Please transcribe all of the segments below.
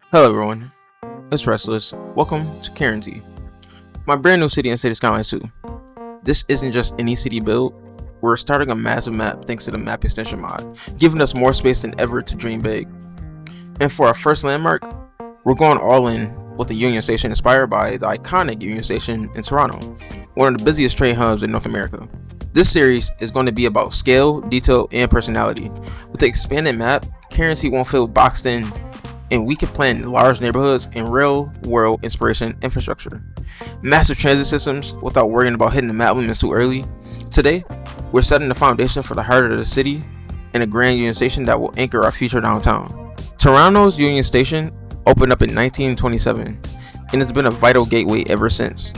Hello everyone, it's Restless. Welcome to Carrontee, my brand new city and city skylines too. This isn't just any city build, we're starting a massive map thanks to the map extension mod, giving us more space than ever to dream big. And for our first landmark, we're going all in with the Union Station inspired by the iconic Union Station in Toronto, one of the busiest train hubs in North America. This series is going to be about scale, detail, and personality. With the expanded map, Carrontee won't feel boxed in, and we can plan large neighborhoods and real-world inspiration infrastructure. Massive transit systems without worrying about hitting the map limits too early. Today, we're setting the foundation for the heart of the city and a grand Union Station that will anchor our future downtown. Toronto's Union Station opened up in 1927, and it's been a vital gateway ever since.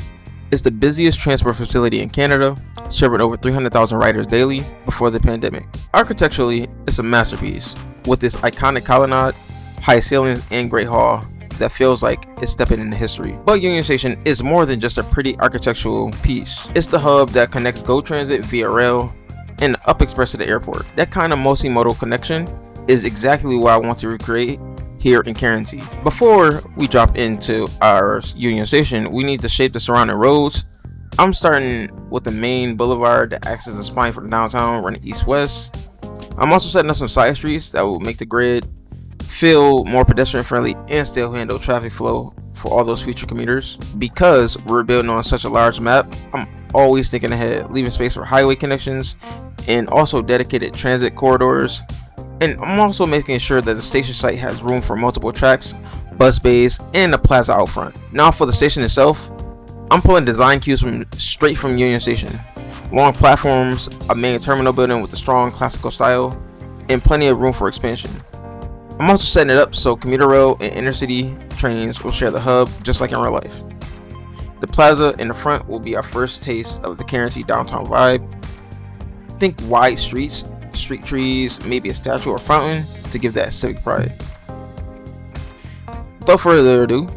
It's the busiest transport facility in Canada, serving over 300,000 riders daily before the pandemic. Architecturally, it's a masterpiece, with this iconic colonnade, high ceilings, and great hall that feels like it's stepping into history. But Union Station is more than just a pretty architectural piece. It's the hub that connects GO Transit via rail and the Up Express to the airport. That kind of multimodal connection is exactly what I want to recreate here in Carrontee. Before we drop into our Union Station, we need to shape the surrounding roads. I'm starting with the main boulevard that acts as a spine for the downtown, running east-west. I'm also setting up some side streets that will make the grid feel more pedestrian friendly and still handle traffic flow for all those future commuters. Because we're building on such a large map, I'm always thinking ahead, leaving space for highway connections and also dedicated transit corridors. And I'm also making sure that the station site has room for multiple tracks, bus bays, and a plaza out front. Now for the station itself, I'm pulling design cues straight from Union Station. Long platforms, a main terminal building with a strong classical style, and plenty of room for expansion. I'm also setting it up so commuter rail and intercity trains will share the hub just like in real life. The plaza in the front will be our first taste of the Carrontee downtown vibe. Think wide streets, street trees, maybe a statue or fountain to give that civic pride. Without further ado,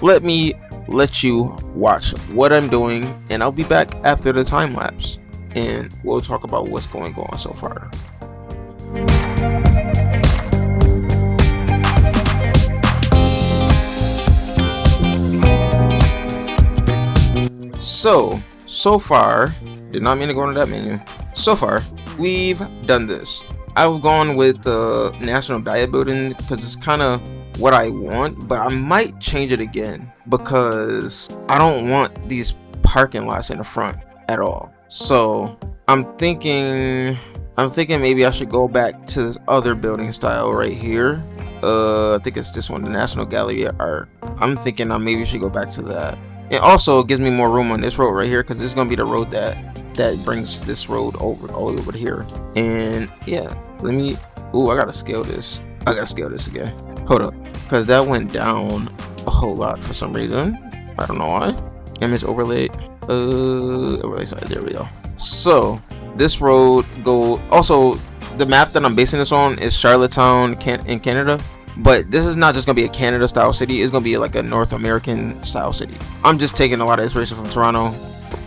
let me let you watch what I'm doing, and I'll be back after the time lapse and we'll talk about what's going on so far. So far, did not mean to go into that menu. So far, we've done this. I've gone with the National Diet Building because it's kind of what I want, but I might change it again because I don't want these parking lots in the front at all. So I'm thinking maybe I should go back to this other building style right here. I think it's this one, the National Gallery of Art. I'm thinking I maybe should go back to that. It also gives me more room on this road right here because this is gonna be the road that brings this road over all the way over to here. And yeah, I gotta scale this. I gotta scale this again. Hold up, because that went down a whole lot for some reason. I don't know why. Image overlay. Overlay side. There we go. So this road also the map that I'm basing this on is Charlottetown in Canada. But this is not just gonna be a Canada style city, it's gonna be like a North American style city. I'm just taking a lot of inspiration from Toronto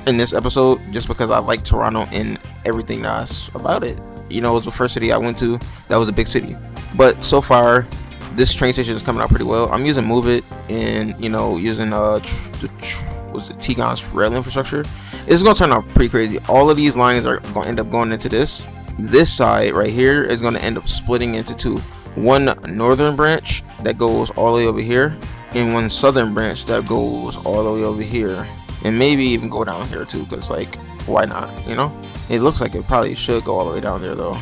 in this episode just because I like Toronto and everything that's about it. You know, it was the first city I went to that was a big city. But so far, this train station is coming out pretty well. I'm using Move It and using the T-Gon's rail infrastructure. It's gonna turn out pretty crazy. All of these lines are gonna end up going into this. This side right here is gonna end up splitting into two. One northern branch that goes all the way over here and one southern branch that goes all the way over here, and maybe even go down here too, because like, why not? It looks like it probably should go all the way down there though,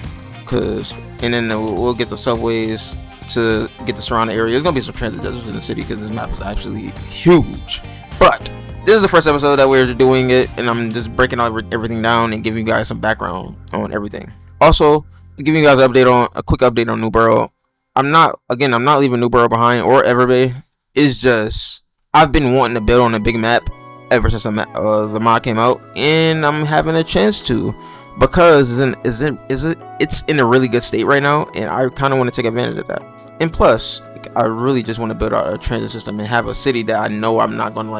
and then we'll get the subways to get the surrounding area. There's gonna be some transit deserts in the city because this map is actually huge. But this is the first episode that we're doing it, and I'm just breaking everything down and giving you guys some background on everything. Also giving you guys a quick update on New Borough. I'm not leaving New Borough behind or Everbay. It's just I've been wanting to build on a big map ever since the mod came out, and I'm having a chance to because it's in a really good state right now, and I kind of want to take advantage of that. And plus, I really just want to build out a transit system and have a city that I know I'm not gonna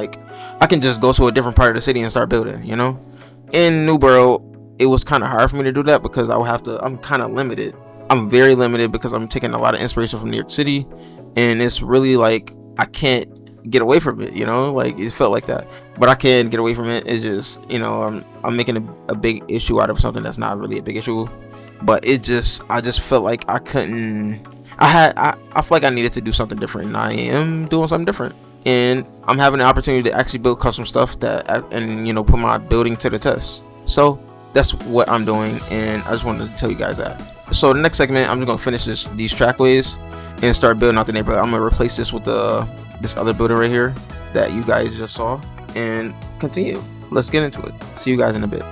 I can just go to a different part of the city and start building. In New Borough, it was kind of hard for me to do that because I'm kind of limited. I'm very limited because I'm taking a lot of inspiration from New York City and it's really like I can't get away from it, like it felt like that, but I can't get away from it. It's just, I'm making a big issue out of something that's not really a big issue, but I just felt like I couldn't. I feel like I needed to do something different, and I am doing something different, and I'm having the opportunity to actually build custom stuff and put my building to the test. So that's what I'm doing, and I just wanted to tell you guys that. So the next segment, I'm just gonna finish these trackways and start building out the neighborhood. I'm gonna replace this with this other building right here that you guys just saw, and continue. Let's get into it. See you guys in a bit.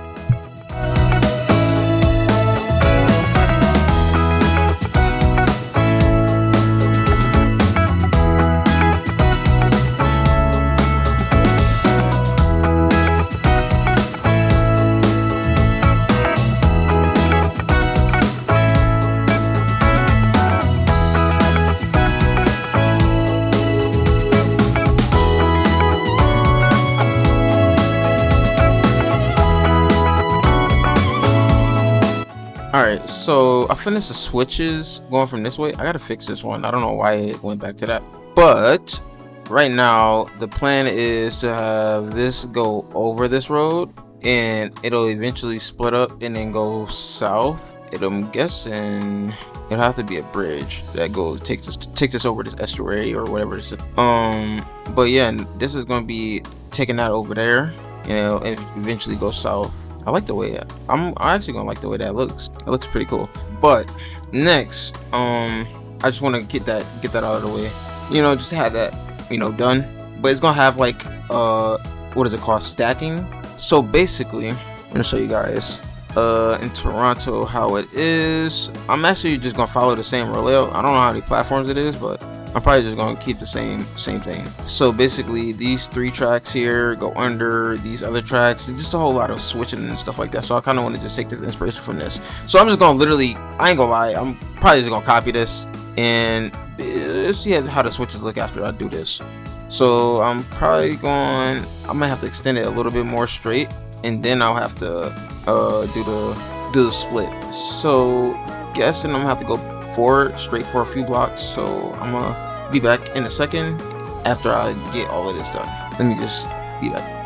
Alright, so I finished the switches going from this way. I gotta fix this one. I don't know why it went back to that. But right now, the plan is to have this go over this road, and it'll eventually split up and then go south. I'm guessing it'll have to be a bridge that takes us over this estuary or whatever it is. But yeah, this is gonna be taking that over there, and eventually go south. I like the way I'm actually gonna like the way that looks. It looks pretty cool. But next, I just want to get that out of the way. Just to have that, done. But it's gonna have like what is it called? Stacking. So basically, I'm gonna show you guys in Toronto how it is. I'm actually just gonna follow the same layout. I don't know how many platforms it is, but I'm probably just gonna keep the same thing. So basically, these 3 tracks here go under these other tracks, and just a whole lot of switching and stuff like that. So I kind of want to just take this inspiration from this. So I'm just gonna I ain't gonna lie, I'm probably just gonna copy this and see how the switches look after I do this. So I might have to extend it a little bit more straight, and then I'll have to do the split. So guessing I'm gonna have to go forward straight for a few blocks. So I'm gonna be back in a second after I get all of this done. Let me just be back.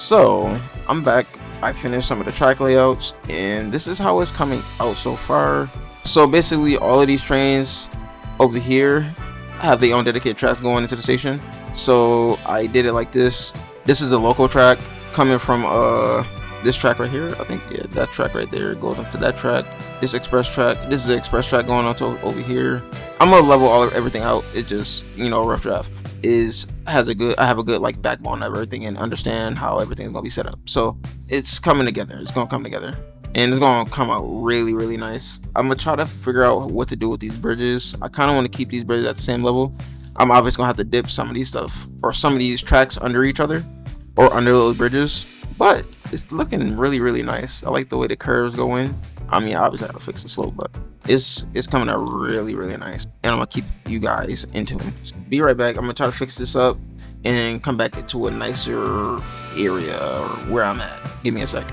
So I'm back. I finished some of the track layouts, and this is how it's coming out so far. So basically, all of these trains over here have their own dedicated tracks going into the station. So I did it like this. This is the local track coming from this track right here. I think, yeah, that track right there goes onto that track. This express track. This is the express track going on to over here. I'm gonna level everything out. It just, rough draft I have a good like backbone of everything and understand how everything's gonna be set up. So it's coming together. It's gonna come together, and it's gonna come out really, really nice. I'm gonna try to figure out what to do with these bridges. I kind of want to keep these bridges at the same level. I'm obviously gonna have to dip some of these stuff or some of these tracks under each other or under those bridges, but it's looking really, really nice. I like the way the curves go in. I mean, obviously I have to fix the slope, but it's coming out really, really nice, and I'm gonna keep you guys in tune. So be right back. I'm gonna try to fix this up and come back into a nicer area or where I'm at. Give me a sec.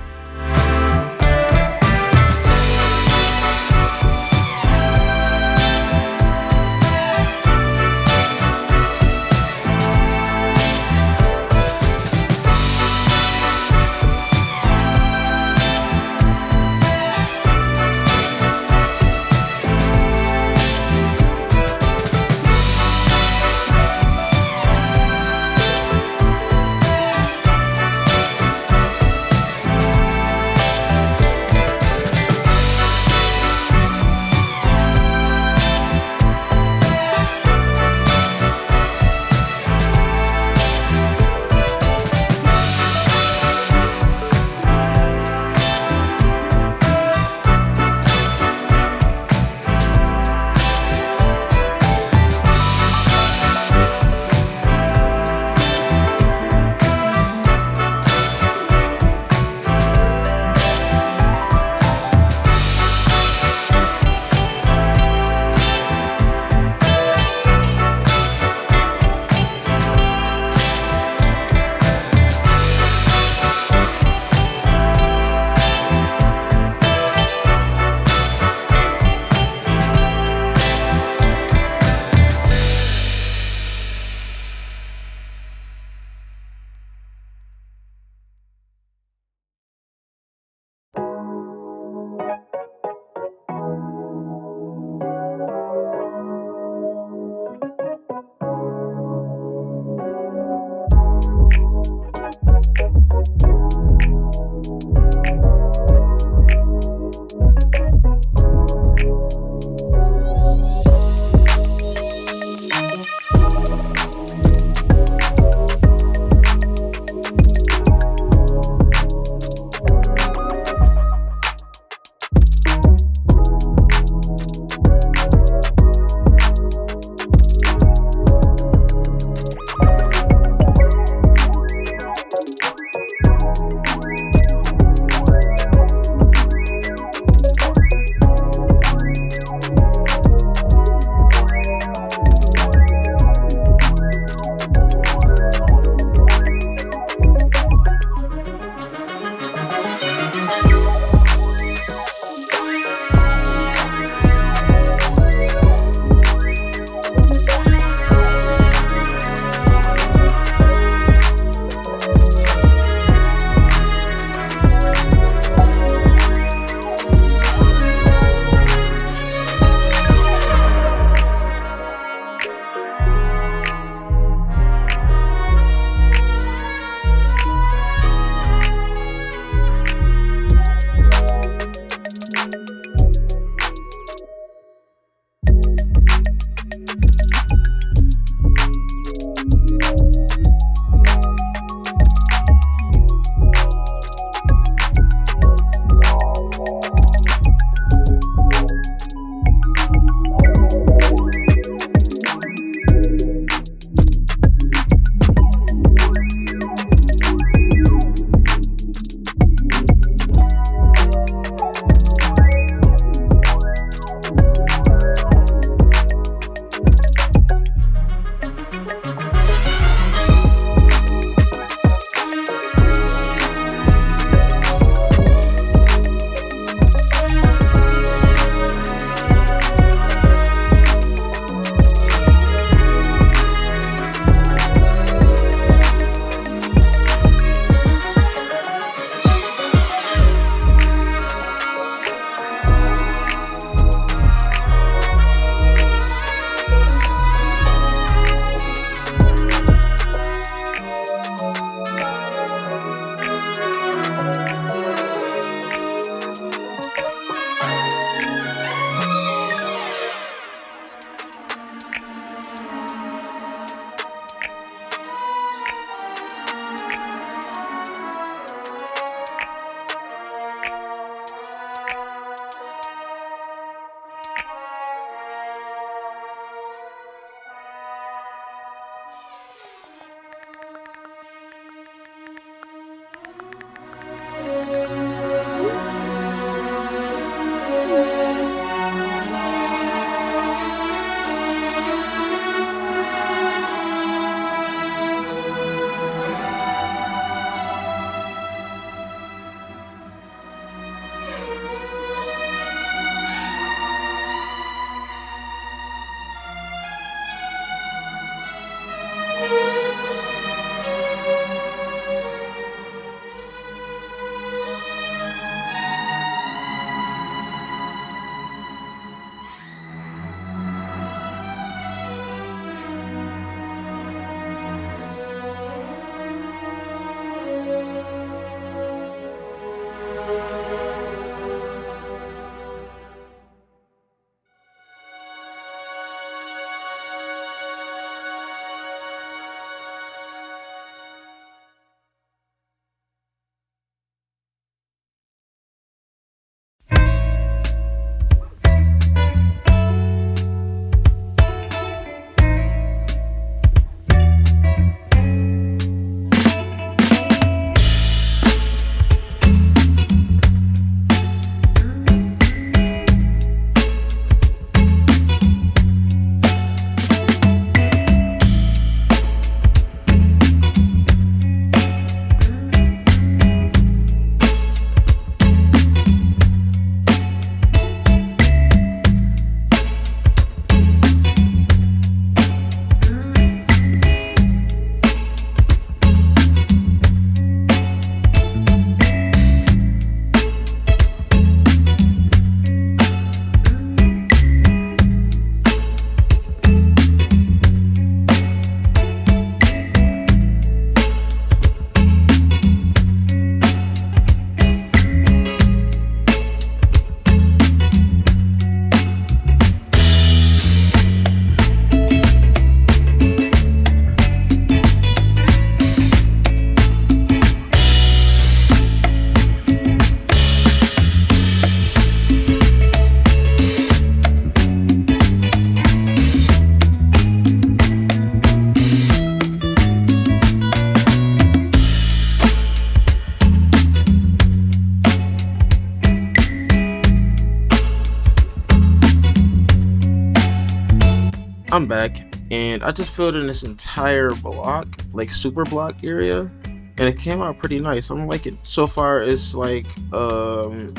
I'm back, and I just filled in this entire block, like super block area, and it came out pretty nice. I'm liking it. So far, it's like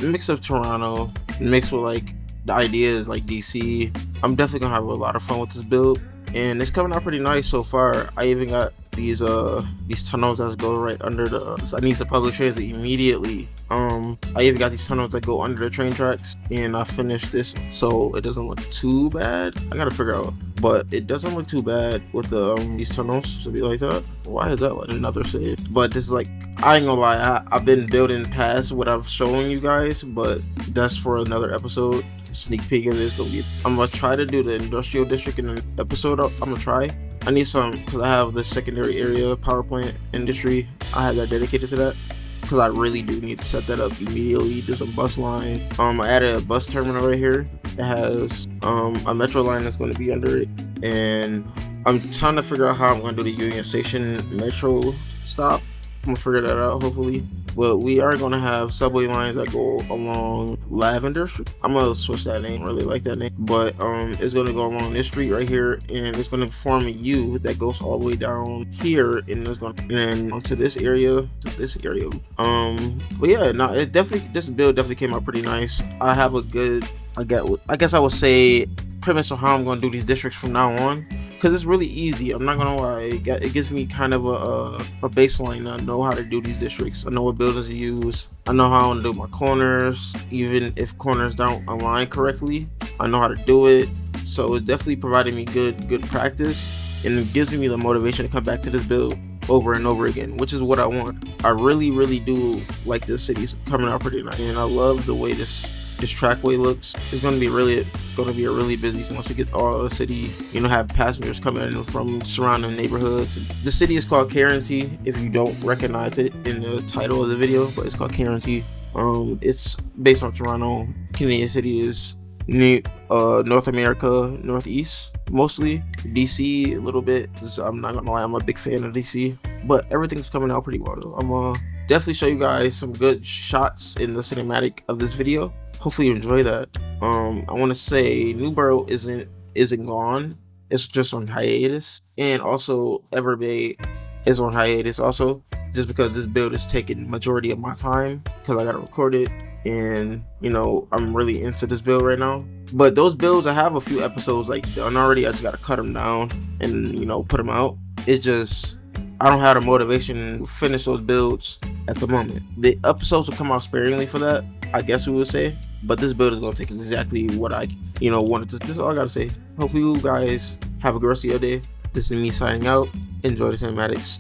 mix of Toronto mixed with like the ideas like DC. I'm definitely gonna have a lot of fun with this build, and it's coming out pretty nice so far. I even got these tunnels that go right under the. I need the public transit immediately. I even got these tunnels that go under the train tracks, and I finished this so it doesn't look too bad. I gotta figure out, but it doesn't look too bad with these tunnels to be like that. Why is that like another save? But this is like, I ain't gonna lie, I've been building past what I've shown you guys, but that's for another episode. Sneak peek of this gonna be. I'm gonna try to do the industrial district in an episode. I'm gonna try. I need some because I have the secondary area power plant industry. I have that dedicated to that because I really do need to set that up immediately. There's a bus line. I added a bus terminal right here. It has a metro line that's going to be under it, and I'm trying to figure out how I'm going to do the Union Station metro stop. I'm gonna figure that out hopefully. But we are gonna have subway lines that go along Lavender Street. I'm gonna switch that name, really like that name. But it's gonna go along this street right here, and it's gonna form a U that goes all the way down here, and it's gonna and onto this area, But yeah, no, this build definitely came out pretty nice. I have a good, I guess I would say, premise on how I'm gonna do these districts from now on. Because it's really easy. I'm not gonna lie. It gives me kind of a baseline. I know how to do these districts. I know what buildings to use. I know how to do my corners. Even if corners don't align correctly, I know how to do it. So it's definitely providing me good practice, and it gives me the motivation to come back to this build over and over again, which is what I want. I really do like this city's coming out pretty nice, and I love the way this trackway looks. It's going to be a really busy once we get all the city, have passengers coming in from surrounding neighborhoods. The city is called Carrontee, if you don't recognize it in the title of the video, but it's called Carrontee. It's based on Toronto. Canadian city is North America, Northeast, mostly. DC a little bit. I'm not gonna lie, I'm a big fan of DC, but everything's coming out pretty well though. I'm definitely show you guys some good shots in the cinematic of this video. Hopefully you enjoy that. I want to say Newborough isn't gone. It's just on hiatus, and also Everbay is on hiatus also, just because this build is taking majority of my time because I gotta record it, and I'm really into this build right now. But those builds, I have a few episodes like done already. I just gotta cut them down and put them out. It's just I don't have the motivation to finish those builds at the moment. The episodes will come out sparingly for that, I guess we would say. But this build is going to take exactly what I, wanted to. This is all I got to say. Hopefully you guys have a good rest of your day. This is me signing out. Enjoy the cinematics.